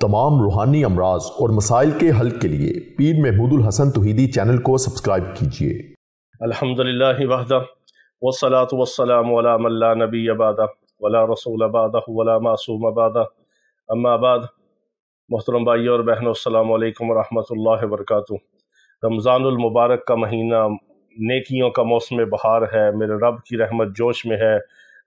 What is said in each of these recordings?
तमाम रूहानी अमराज और मसाइल के हल के लिए पीर महमूद उल हसन तौहीदी चैनल को सब्सक्राइब कीजिए। अल्हम्दुलिल्लाहि वहदा वस्सलातु वस्सलामु अला मन ला नबिय्य बअदा वला रसूल बअदहु वला मासूम बअदा अम्मा बाद। मोहतरम भाइयों और बहनों, अस्सलामु अलैकुम व रहमतुल्लाहि व बरकातुहू। रमज़ानुल मुबारक का महीना नेकियों का मौसम बहार है। मेरे रब की रहमत जोश में है।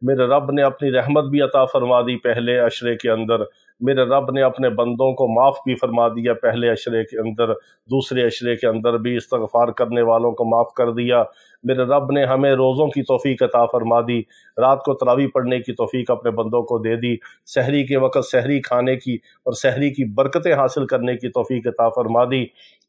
मेरे रब ने अपनी रहमत भी अता फरमा दी पहले अशरे के अंदर। मेरे रब ने अपने बंदों को माफ़ भी फरमा दिया पहले अशरे के अंदर। दूसरे अशरे के अंदर भी इस्तग़फ़ार करने वालों को माफ़ कर दिया। मेरे रब ने हमें रोज़ों की तौफ़ीक अता फरमा दी। रात को तरावी पढ़ने की तौफ़ीक अपने बंदों को दे दी। सहरी के वक़्त सहरी खाने की और सहरी की बरकतें हासिल करने की तौफ़ीक अता फरमा दी।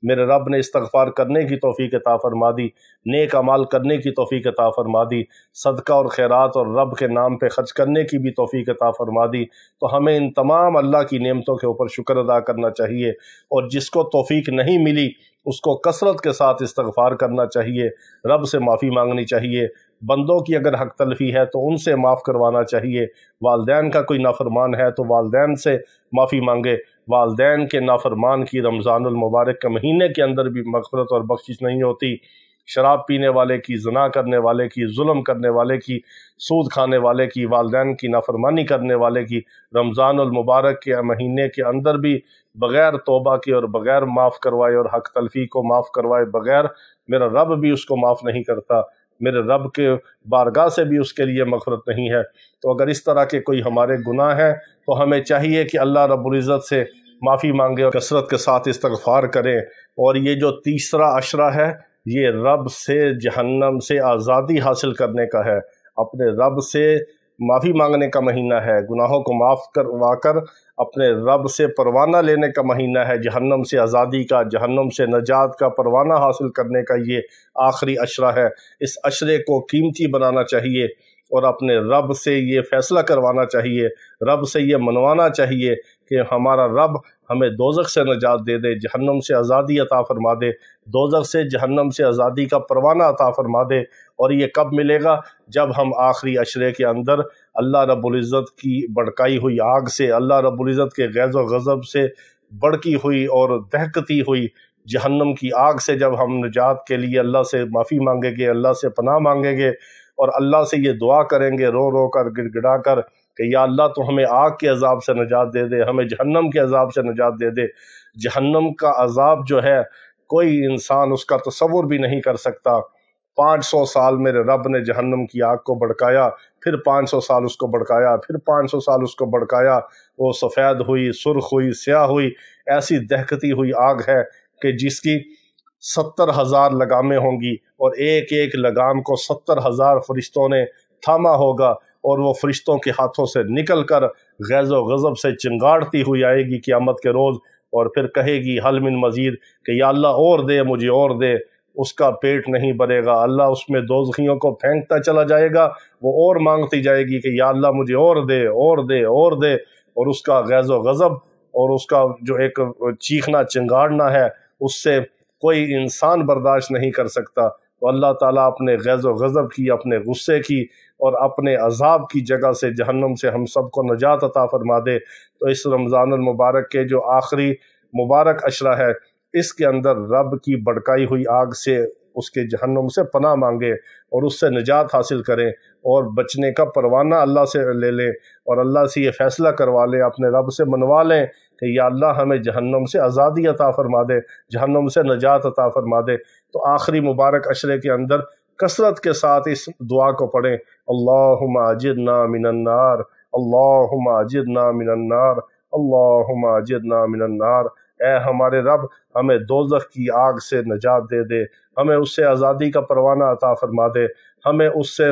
मेरे रब ने इस्तग़फ़ार करने की तौफ़ीक अता फरमा दी। नेक अमाल करने की तौफ़ीक अता फरमा दी। सदका और खैरात और रब के नाम पे खर्च करने की भी तौफ़ीक अता फरमा दी। तो हमें इन तमाम अल्लाह की नेमतों के ऊपर शुक्र अदा करना चाहिए, और जिसको तौफ़ीक नहीं मिली उसको कसरत के साथ इस्तग़फ़ार करना चाहिए, रब से माफ़ी मांगनी चाहिए। बंदों की अगर हक तलफ़ी है तो उनसे माफ़ करवाना चाहिए। वालदैन का कोई नाफरमान है तो वालदैन से माफ़ी मांगे। वालदैन के नाफरमान की रमज़ानुल मुबारक के महीने के अंदर भी मग़फ़िरत और बख्शिश नहीं होती। शराब पीने वाले की, ज़िना करने वाले की, जुल्म करने वाले की, सूद खाने वाले की, वालदैन की नाफरमानी करने वाले की रमज़ानुल मुबारक के महीने के अंदर भी बग़ैर तौबा के और बग़ैर माफ़ करवाए और हक तलफ़ी को माफ़ करवाए बग़ैर मेरा रब भी उसको माफ़ नहीं करता। मेरे रब के बारगाह से भी उसके लिए मग़फ़िरत नहीं है। तो अगर इस तरह के कोई हमारे गुनाह हैं तो हमें चाहिए कि अल्लाह रब्बुल इज़्ज़त से माफ़ी मांगे और कसरत के साथ इस्तग़फ़ार करें। और ये जो तीसरा अशरा है, ये रब से जहन्नम से आज़ादी हासिल करने का है। अपने रब से माफ़ी मांगने का महीना है। गुनाहों को माफ़ करवा कर अपने रब से परवाना लेने का महीना है। जहन्नम से आज़ादी का, जहन्नम से नजात का परवाना हासिल करने का ये आखिरी अशरा है। इस अशरे को कीमती बनाना चाहिए और अपने रब से ये फ़ैसला करवाना चाहिए, रब से ये मनवाना चाहिए कि हमारा रब हमें दोज़ख से नजात दे दे, जहन्नम से आज़ादी अता फरमा दे, दोज़ख से जहन्नम से आज़ादी का परवाना अता फरमा दे। और ये कब मिलेगा? जब हम आखिरी अशरे के अंदर अल्लाह रब्बुल इज़्ज़त की भड़काई हुई आग से, अल्लाह रब्बुल इज़्ज़त के ग़ैज़ व ग़ज़ब से भड़की हुई और दहकती हुई जहन्नम की आग से जब हम निजात के लिए अल्लाह से माफ़ी मांगेंगे, अल्लाह से पनाह मांगेंगे और अल्लाह से ये दुआ करेंगे रो रो कर, गिड़गिड़ा कर कि या अल्लाह तो हमें आग के अज़ाब से निजात दे दे, हमें जहन्नम के अज़ाब से निजात दे दे। जहन्नम का अज़ाब जो है कोई इंसान उसका तसव्वुर भी नहीं कर सकता। 500 साल मेरे रब ने जहन्नम की आग को भड़काया, फिर 500 साल उसको भड़काया, फिर 500 साल उसको भड़काया। वो सफ़ेद हुई, सुर्ख हुई, स्याह हुई, ऐसी दहकती हुई आग है कि जिसकी 70,000 लगामें होंगी और एक एक लगाम को 70,000 फरिश्तों ने थामा होगा और वो फरिश्तों के हाथों से निकल कर ग़ैज़ व ग़ज़ब से चिंगाड़ती हुई आएगी क़यामत के रोज़, और फिर कहेगी हल मिन मज़ीद कि या अल्लाह और दे, मुझे और दे। उसका पेट नहीं भरेगा। अल्लाह उसमें दोज़खियों को फेंकता चला जाएगा, वो और मांगती जाएगी कि या अल्लाह मुझे और दे, और दे, और दे। और उसका ग़ैज़ व ग़ज़ब और उसका जो एक चीखना चिंगाड़ना है, उससे कोई इंसान बर्दाश्त नहीं कर सकता। तो अल्लाह ताला अपने ग़ैज़ व ग़ज़ब की, अपने गुस्से की और अपने अज़ाब की जगह से जहन्नम से हम सब को नजात अता फरमा दे। तो इस रमज़ानुल मुबारक के जो आखिरी मुबारक अशरा है, इसके अंदर रब की भड़काई हुई आग से, उसके जहन्नम से पनाह मांगे और उससे निजात हासिल करें और बचने का परवाना अल्लाह से ले लें और अल्लाह से ये फ़ैसला करवा लें, अपने रब से मनवा लें कि या अल्लाह हमें जहन्नम से आज़ादी अता फरमा दे, जहन्नम से नजात अता फरमा दे। तो आखिरी मुबारक अशरे के अंदर कसरत के साथ इस दुआ को पढ़ें, अल्लाहुम्मा अजिरना मिनन नार, अल्लाहुम्मा अजिरना मिनन नार, अल्लाहुम्मा अजिरना मिनन नार। ऐ हमारे रब, हमें दोज़ख की आग से नजात दे दे, हमें उससे आज़ादी का परवाना अता फरमा दे, हमें उससे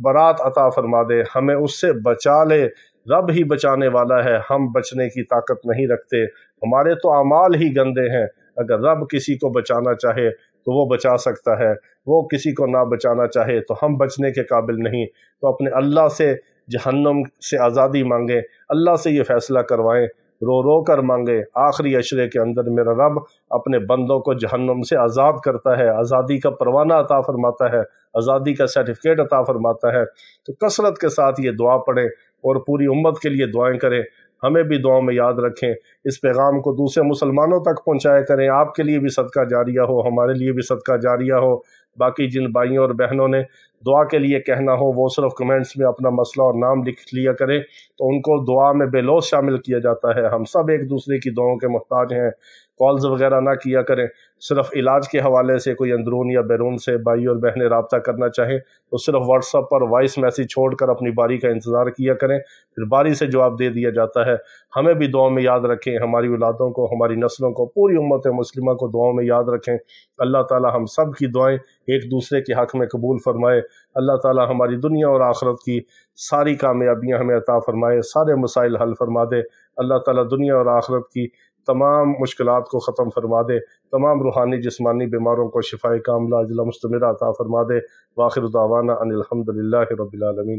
बरात अता फरमा दे, हमें उससे बचा ले। रब ही बचाने वाला है, हम बचने की ताकत नहीं रखते, हमारे तो अमाल ही गंदे हैं। अगर रब किसी को बचाना चाहे तो वो बचा सकता है, वो किसी को ना बचाना चाहे तो हम बचने के काबिल नहीं। तो अपने अल्लाह से जहन्नम से आज़ादी मांगें, अल्लाह से ये फ़ैसला करवाएं, रो रो कर मांगे। आखिरी अशरे के अंदर मेरा रब अपने बंदों को जहन्नम से आज़ाद करता है, आज़ादी का परवाना अता फरमाता है, आज़ादी का सर्टिफिकेट अता फरमाता है। तो कसरत के साथ ये दुआ पढ़ें और पूरी उम्मत के लिए दुआएं करें। ہمیں بھی دعاؤں میں یاد رکھیں، اس پیغام کو دوسرے مسلمانوں تک پہنچایا کریں، آپ کے لیے بھی صدقہ جاریہ ہو، ہمارے لیے بھی صدقہ جاریہ ہو۔ باقی جن بھائیوں اور بہنوں نے دعا کے لیے کہنا ہو وہ صرف کمنٹس میں اپنا مسئلہ اور نام لکھ لیا کریں، تو ان کو دعا میں بے لوث شامل کیا جاتا ہے۔ ہم سب ایک دوسرے کی دعاؤں کے محتاج ہیں۔ کالز وغیرہ نہ کیا کریں، صرف علاج کے حوالے سے کوئی اندرون یا بیرون سے بھائی اور بہنیں رابطہ کرنا چاہیں تو صرف واٹس ایپ پر وائس میسیج چھوڑ کر اپنی باری کا انتظار کیا کریں، پھر باری سے جواب دے دیا جاتا ہے۔ ہمیں بھی دعاؤں میں یاد رکھیں، ہماری اولادوں کو، ہماری نسلوں کو، پوری امت مسلمہ کو دعاؤں میں یاد رکھیں۔ اللہ تعالی ہم سب کی دعائیں ایک دوسرے کے حق میں قبول فرمائے۔ اللہ تعالی ہماری دنیا اور آخرت کی ساری کامیابیاں ہمیں عطا فرمائے، سارے مسائل حل فرما دے۔ اللہ تعالی دنیا اور آخرت کی تمام مشکلات کو ختم فرما دے، تمام روحانی جسمانی بیماروں کو شفائے کاملہ عاجلہ مستمرہ عطا فرما دے۔ وآخر دعوانا ان الحمد للہ رب العالمین۔